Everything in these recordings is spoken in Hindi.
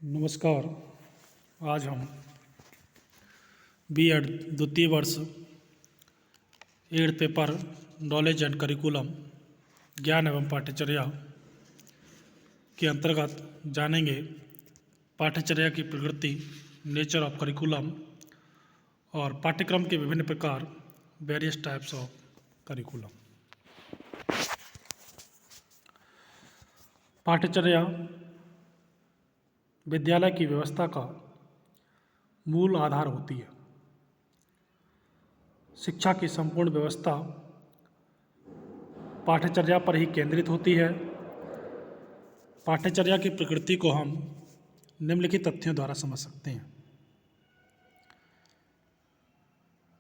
नमस्कार। आज हम बीएड द्वितीय वर्ष 8 पेपर नॉलेज एंड करिकुलम ज्ञान एवं पाठ्यचर्या के अंतर्गत जानेंगे पाठ्यचर्या की प्रकृति, नेचर ऑफ करिकुलम और पाठ्यक्रम के विभिन्न प्रकार, वेरियस टाइप्स ऑफ करिकुलम। पाठ्यचर्या विद्यालय की व्यवस्था का मूल आधार होती है। शिक्षा की संपूर्ण व्यवस्था पाठ्यचर्या पर ही केंद्रित होती है। पाठ्यचर्या की प्रकृति को हम निम्नलिखित तथ्यों द्वारा समझ सकते हैं।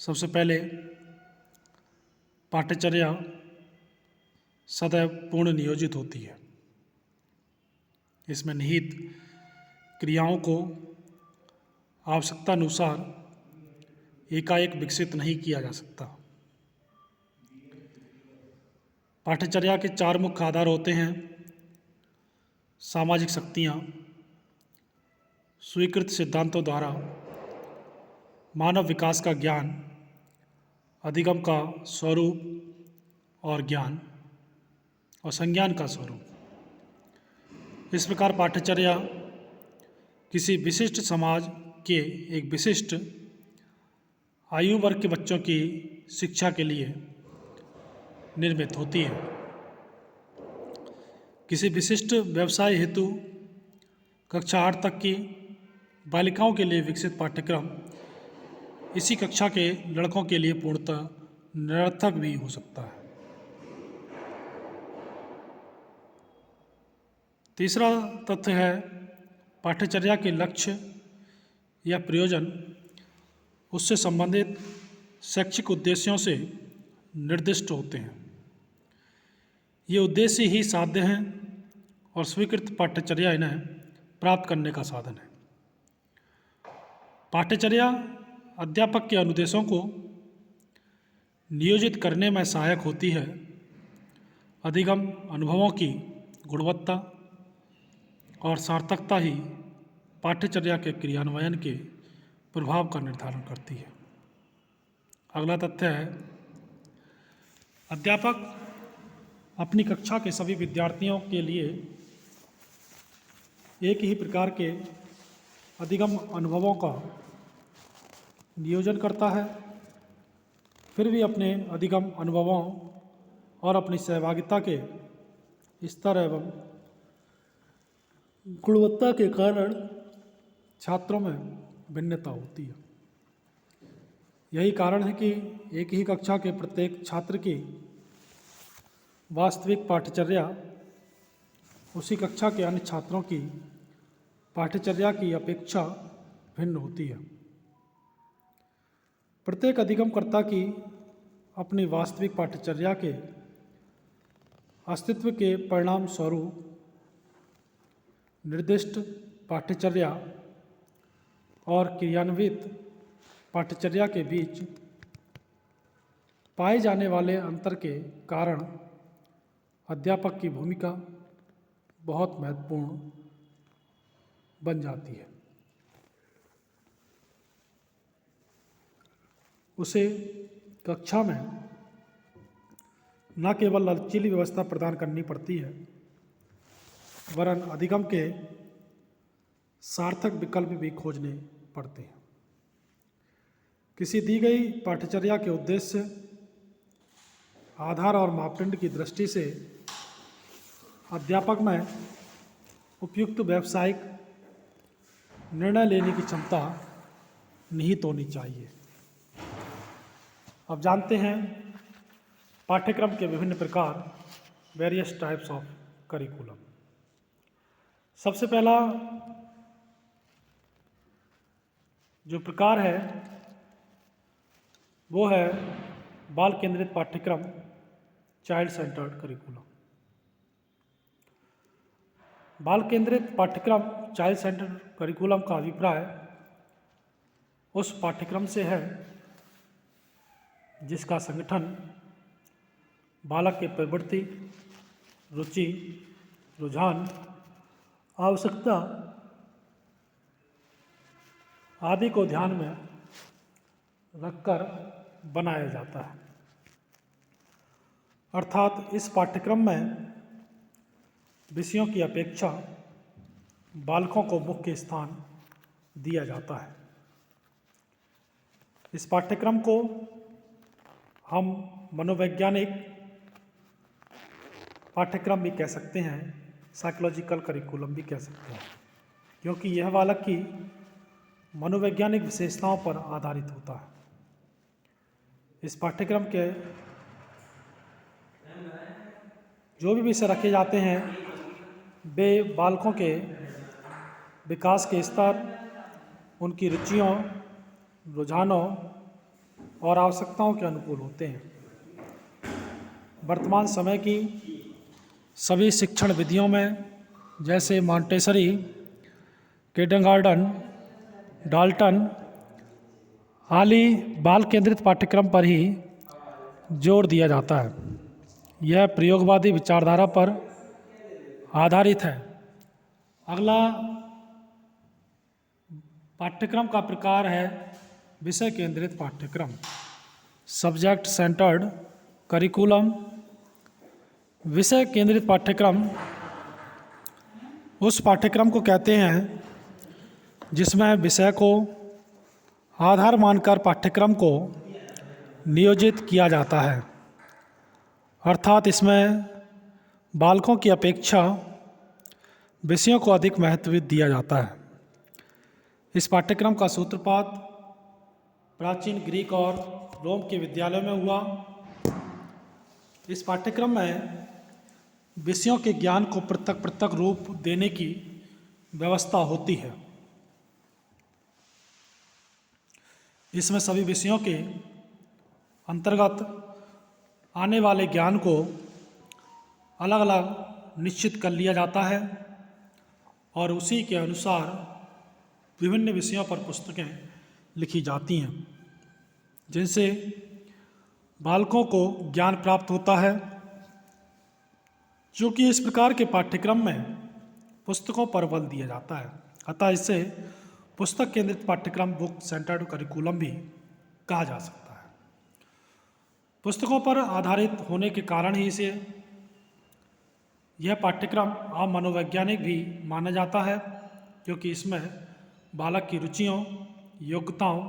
सबसे पहले, पाठ्यचर्या सदैव पूर्ण नियोजित होती है। इसमें निहित क्रियाओं को आवश्यकतानुसार एकाएक विकसित नहीं किया जा सकता। पाठ्यचर्या के 4 मुख्य आधार होते हैं: सामाजिक शक्तियाँ, स्वीकृत सिद्धांतों द्वारा मानव विकास का ज्ञान, अधिगम का स्वरूप और ज्ञान, और संज्ञान का स्वरूप। इस प्रकार पाठ्यचर्या किसी विशिष्ट समाज के एक विशिष्ट आयु वर्ग के बच्चों की शिक्षा के लिए निर्मित होती है। किसी विशिष्ट व्यवसाय हेतु कक्षा 8 तक की बालिकाओं के लिए विकसित पाठ्यक्रम इसी कक्षा के लड़कों के लिए पूर्णतः निरर्थक भी हो सकता है। तीसरा तथ्य है, पाठ्यचर्या के लक्ष्य या प्रयोजन उससे संबंधित शैक्षिक उद्देश्यों से निर्दिष्ट होते हैं। ये उद्देश्य ही साध्य हैं और स्वीकृत पाठ्यचर्या इन्हें प्राप्त करने का साधन है। पाठ्यचर्या अध्यापक के अनुदेशों को नियोजित करने में सहायक होती है। अधिगम अनुभवों की गुणवत्ता और सार्थकता ही पाठ्यचर्या के क्रियान्वयन के प्रभाव का निर्धारण करती है। अगला तथ्य है, अध्यापक अपनी कक्षा के सभी विद्यार्थियों के लिए एक ही प्रकार के अधिगम अनुभवों का नियोजन करता है, फिर भी अपने अधिगम अनुभवों और अपनी सहभागिता के स्तर एवं गुणवत्ता के कारण छात्रों में भिन्नता होती है। यही कारण है कि एक ही कक्षा के प्रत्येक छात्र की वास्तविक पाठ्यचर्या उसी कक्षा के अन्य छात्रों की पाठ्यचर्या की अपेक्षा भिन्न होती है। प्रत्येक अधिगमकर्ता की अपनी वास्तविक पाठ्यचर्या के अस्तित्व के परिणाम स्वरूप निर्दिष्ट पाठ्यचर्या और क्रियान्वित पाठ्यचर्या के बीच पाए जाने वाले अंतर के कारण अध्यापक की भूमिका बहुत महत्वपूर्ण बन जाती है। उसे कक्षा में न केवल लचीली व्यवस्था प्रदान करनी पड़ती है, वरन अधिगम के सार्थक विकल्प भी खोजने पड़ते हैं। किसी दी गई पाठ्यचर्या के उद्देश्य, आधार और मापदंड की दृष्टि से अध्यापक में उपयुक्त व्यावसायिक निर्णय लेने की क्षमता निहित होनी चाहिए। अब जानते हैं पाठ्यक्रम के विभिन्न प्रकार, वेरियस टाइप्स ऑफ करिकुलम। सबसे पहला जो प्रकार है वो है बाल केंद्रित पाठ्यक्रम, चाइल्ड सेंटर्ड करिकुलम। बाल केंद्रित पाठ्यक्रम, चाइल्ड सेंटर्ड करिकुलम का अभिप्राय उस पाठ्यक्रम से है जिसका संगठन बालक के प्रवृत्ति, रुचि, रुझान, आवश्यकता आदि को ध्यान में रखकर बनाया जाता है। अर्थात इस पाठ्यक्रम में विषयों की अपेक्षा बालकों को मुख्य स्थान दिया जाता है। इस पाठ्यक्रम को हम मनोवैज्ञानिक पाठ्यक्रम भी कह सकते हैं, साइकोलॉजिकल करिकुलम भी कह सकते हैं, क्योंकि यह बालक की मनोवैज्ञानिक विशेषताओं पर आधारित होता है। इस पाठ्यक्रम के जो भी विषय रखे जाते हैं वे बालकों के विकास के स्तर, उनकी रुचियों, रुझानों और आवश्यकताओं के अनुकूल होते हैं। वर्तमान समय की सभी शिक्षण विधियों में जैसे मॉन्टेसरी, किंडरगार्टन, डाल्टन आदि बाल केंद्रित पाठ्यक्रम पर ही जोर दिया जाता है। यह प्रयोगवादी विचारधारा पर आधारित है। अगला पाठ्यक्रम का प्रकार है विषय केंद्रित पाठ्यक्रम, सब्जेक्ट सेंटर्ड करिकुलम। विषय केंद्रित पाठ्यक्रम उस पाठ्यक्रम को कहते हैं जिसमें विषय को आधार मानकर पाठ्यक्रम को नियोजित किया जाता है। अर्थात इसमें बालकों की अपेक्षा विषयों को अधिक महत्व दिया जाता है। इस पाठ्यक्रम का सूत्रपात प्राचीन ग्रीक और रोम के विद्यालयों में हुआ। इस पाठ्यक्रम में विषयों के ज्ञान को पृथक पृथक रूप देने की व्यवस्था होती है। इसमें सभी विषयों के अंतर्गत आने वाले ज्ञान को अलग अलग निश्चित कर लिया जाता है और उसी के अनुसार विभिन्न विषयों पर पुस्तकें लिखी जाती हैं, जिनसे बालकों को ज्ञान प्राप्त होता है। चूँकि इस प्रकार के पाठ्यक्रम में पुस्तकों पर बल दिया जाता है, अतः इसे पुस्तक केंद्रित पाठ्यक्रम, बुक सेंटर्ड करिकुलम भी कहा जा सकता है। पुस्तकों पर आधारित होने के कारण ही इसे यह पाठ्यक्रम अमनोवैज्ञानिक भी माना जाता है, क्योंकि इसमें बालक की रुचियों, योग्यताओं,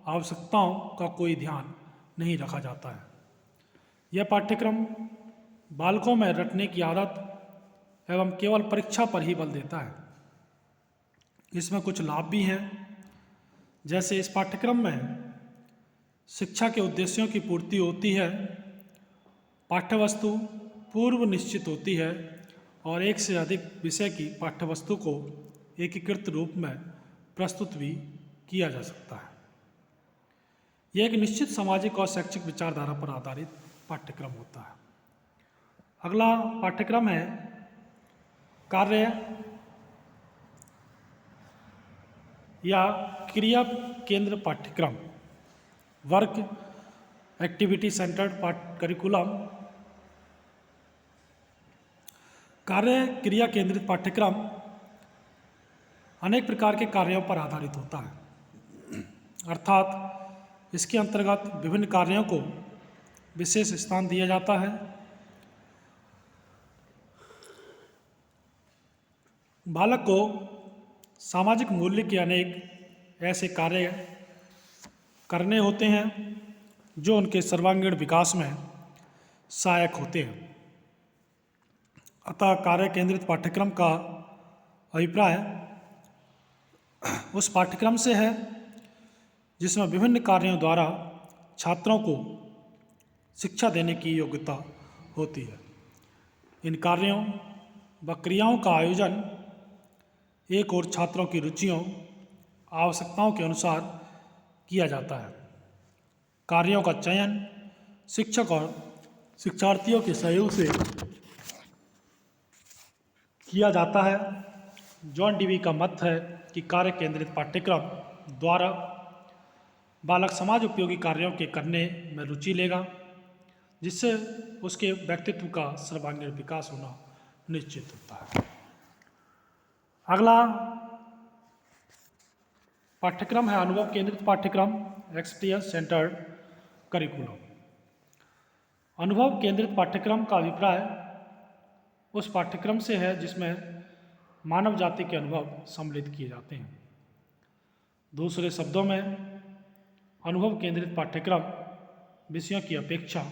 आवश्यकताओं का कोई ध्यान नहीं रखा जाता है। यह पाठ्यक्रम बालकों में रटने की आदत एवं केवल परीक्षा पर ही बल देता है। इसमें कुछ लाभ भी हैं, जैसे इस पाठ्यक्रम में शिक्षा के उद्देश्यों की पूर्ति होती है, पाठ्यवस्तु पूर्व निश्चित होती है और एक से अधिक विषय की पाठ्यवस्तु को एकीकृत रूप में प्रस्तुत भी किया जा सकता है। यह एक निश्चित सामाजिक और शैक्षिक विचारधारा पर आधारित पाठ्यक्रम होता है। अगला पाठ्यक्रम है कार्य या क्रिया केंद्र पाठ्यक्रम, वर्क एक्टिविटी सेंटर्ड करिकुलम। कार्य क्रिया केंद्रित पाठ्यक्रम अनेक प्रकार के कार्यों पर आधारित होता है, अर्थात इसके अंतर्गत विभिन्न कार्यों को विशेष स्थान दिया जाता है। बालक को सामाजिक मूल्य के अनेक ऐसे कार्य करने होते हैं जो उनके सर्वांगीण विकास में सहायक होते हैं। अतः कार्य केंद्रित पाठ्यक्रम का अभिप्राय उस पाठ्यक्रम से है जिसमें विभिन्न कार्यों द्वारा छात्रों को शिक्षा देने की योग्यता होती है। इन कार्यों व क्रियाओं का आयोजन एक और छात्रों की रुचियों, आवश्यकताओं के अनुसार किया जाता है। कार्यों का चयन शिक्षक और शिक्षार्थियों के सहयोग से किया जाता है। जॉन डीवी का मत है कि कार्य केंद्रित पाठ्यक्रम द्वारा बालक समाज उपयोगी कार्यों के करने में रुचि लेगा, जिससे उसके व्यक्तित्व का सर्वांगीण विकास होना निश्चित होता है। अगला पाठ्यक्रम है अनुभव केंद्रित पाठ्यक्रम, एक्सपीरियंस सेंटर्ड करिकुलम। अनुभव केंद्रित पाठ्यक्रम का अभिप्राय उस पाठ्यक्रम से है जिसमें मानव जाति के अनुभव सम्मिलित किए जाते हैं। दूसरे शब्दों में, अनुभव केंद्रित पाठ्यक्रम विषयों की अपेक्षा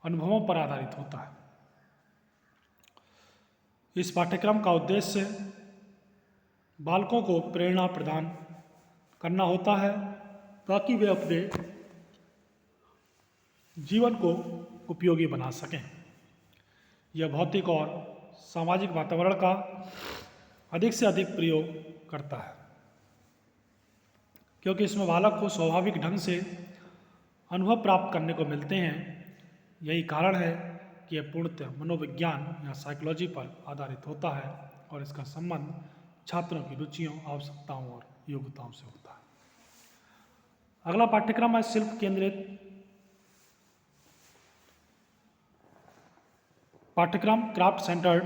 अनुभवों पर आधारित होता है। इस पाठ्यक्रम का उद्देश्य बालकों को प्रेरणा प्रदान करना होता है ताकि वे अपने जीवन को उपयोगी बना सकें। यह भौतिक और सामाजिक वातावरण का अधिक से अधिक प्रयोग करता है क्योंकि इसमें बालक को स्वाभाविक ढंग से अनुभव प्राप्त करने को मिलते हैं। यही कारण है कि यह पूर्णतः मनोविज्ञान या साइकोलॉजी पर आधारित होता है और इसका संबंध छात्रों की रुचियों, आवश्यकताओं और योग्यताओं से होता है। अगला पाठ्यक्रम है शिल्प केंद्रित पाठ्यक्रम, क्राफ्ट सेंटर्ड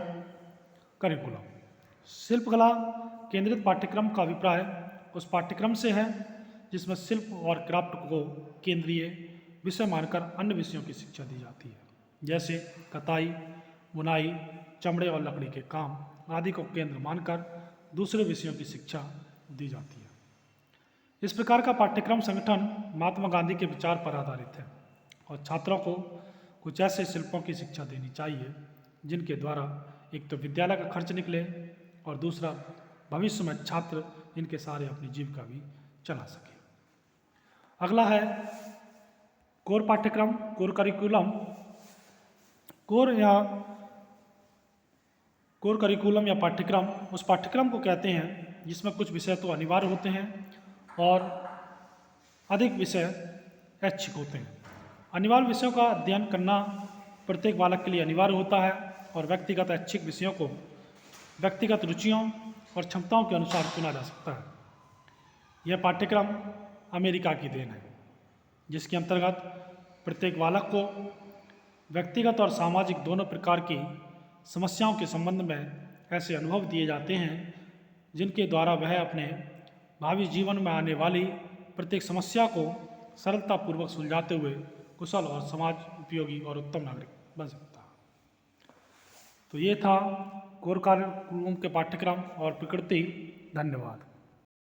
करिकुलम। शिल्पकला केंद्रित पाठ्यक्रम का अभिप्राय उस पाठ्यक्रम से है जिसमें शिल्प और क्राफ्ट को केंद्रीय विषय मानकर अन्य विषयों की शिक्षा दी जाती है, जैसे कताई, बुनाई, चमड़े और लकड़ी के काम आदि को केंद्र मानकर दूसरे विषयों की शिक्षा दी जाती है। इस प्रकार का पाठ्यक्रम संगठन महात्मा गांधी के विचार पर आधारित है और छात्रों को कुछ ऐसे शिल्पों की शिक्षा देनी चाहिए जिनके द्वारा एक तो विद्यालय का खर्च निकले और दूसरा भविष्य में छात्र इनके सहारे अपनी जीविका भी चला सके। अगला है कोर पाठ्यक्रम, कोर करिकुलम। कोर करिकुलम या पाठ्यक्रम उस पाठ्यक्रम को कहते हैं जिसमें कुछ विषय तो अनिवार्य होते हैं और अधिक विषय ऐच्छिक होते हैं। अनिवार्य विषयों का अध्ययन करना प्रत्येक बालक के लिए अनिवार्य होता है और व्यक्तिगत ऐच्छिक विषयों को व्यक्तिगत रुचियों और क्षमताओं के अनुसार चुना जा सकता है। यह पाठ्यक्रम अमेरिका की देन है जिसके अंतर्गत प्रत्येक बालक को व्यक्तिगत और सामाजिक दोनों प्रकार की समस्याओं के संबंध में ऐसे अनुभव दिए जाते हैं जिनके द्वारा वह अपने भावी जीवन में आने वाली प्रत्येक समस्या को सरलतापूर्वक सुलझाते हुए कुशल और समाज उपयोगी और उत्तम नागरिक बन सकता है। तो ये था कोर करिकुलम के पाठ्यक्रम और प्रकृति। धन्यवाद।